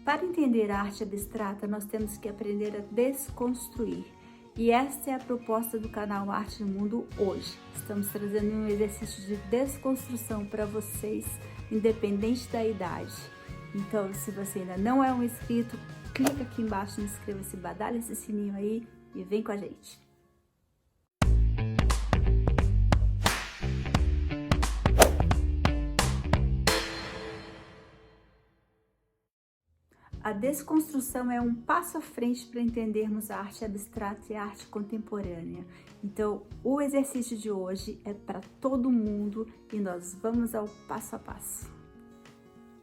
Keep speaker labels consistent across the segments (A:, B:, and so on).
A: Para entender a arte abstrata, nós temos que aprender a desconstruir. E esta é a proposta do canal Arte no Mundo hoje. Estamos trazendo um exercício de desconstrução para vocês, independente da idade. Então, se você ainda não é um inscrito, clica aqui embaixo, inscreva-se, badalha esse sininho aí e vem com a gente. A desconstrução é um passo à frente para entendermos a arte abstrata e a arte contemporânea. Então, o exercício de hoje é para todo mundo e nós vamos ao passo a passo.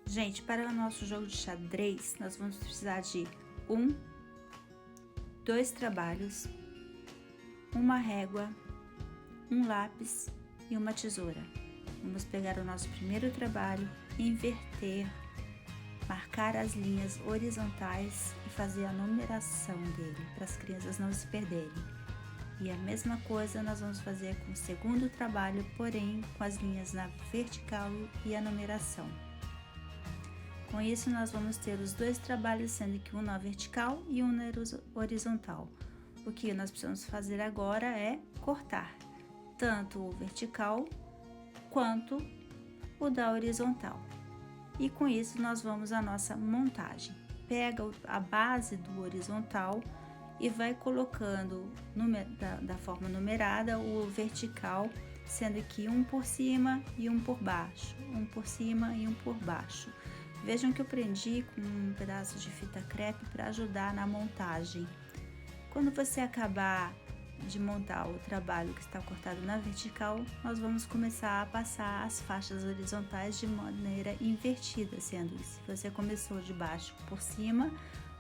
A: Gente, para o nosso jogo de xadrez, nós vamos precisar de 2 trabalhos, uma régua, um lápis e uma tesoura. Vamos pegar o nosso primeiro trabalho, inverter, marcar as linhas horizontais e fazer a numeração dele, para as crianças não se perderem. E a mesma coisa nós vamos fazer com o segundo trabalho, porém com as linhas na vertical e a numeração. Com isso nós vamos ter os 2 trabalhos, sendo que um na vertical e um na horizontal. O que nós precisamos fazer agora é cortar tanto o vertical quanto o da horizontal. E com isso nós vamos à nossa montagem. Pega a base do horizontal e vai colocando da forma numerada o vertical, sendo que um por cima e um por baixo, um por cima e um por baixo. Vejam que eu prendi com um pedaço de fita crepe para ajudar na montagem. Quando você acabar de montar o trabalho que está cortado na vertical, nós vamos começar a passar as faixas horizontais de maneira invertida, sendo que se você começou de baixo por cima,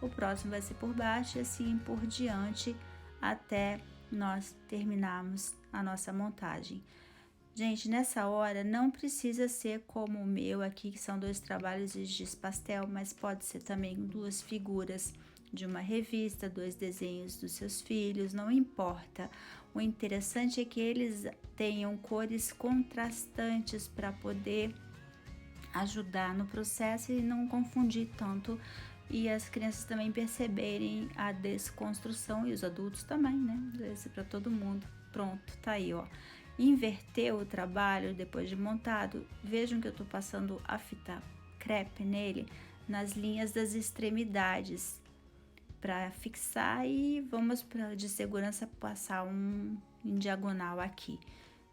A: o próximo vai ser por baixo e assim por diante até nós terminarmos a nossa montagem. Gente, nessa hora não precisa ser como o meu aqui, que são 2 trabalhos de giz pastel, mas pode ser também 2 figuras de uma revista, 2 desenhos dos seus filhos, não importa. O interessante é que eles tenham cores contrastantes para poder ajudar no processo e não confundir tanto, e as crianças também perceberem a desconstrução e os adultos também, né? Esse para todo mundo. Pronto, tá aí, ó. Inverter o trabalho depois de montado. Vejam que eu tô passando a fita crepe nele nas linhas das extremidades para fixar, e vamos de segurança passar em diagonal aqui.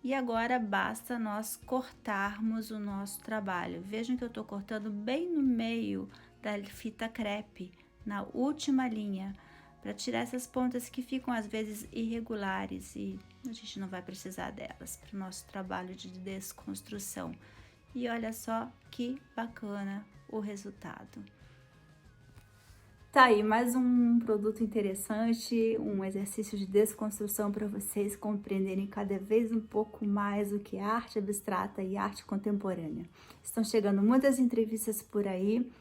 A: E agora basta nós cortarmos o nosso trabalho. Vejam que eu estou cortando bem no meio da fita crepe, na última linha, para tirar essas pontas que ficam às vezes irregulares e a gente não vai precisar delas para o nosso trabalho de desconstrução. E olha só que bacana o resultado. Tá aí mais um produto interessante, um exercício de desconstrução para vocês compreenderem cada vez um pouco mais o que é arte abstrata e arte contemporânea. Estão chegando muitas entrevistas por aí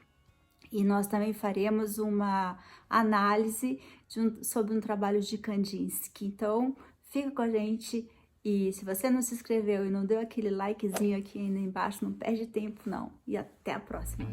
A: e nós também faremos uma análise sobre um trabalho de Kandinsky. Então, fica com a gente e se você não se inscreveu e não deu aquele likezinho aqui ainda embaixo, não perde tempo não. E até a próxima!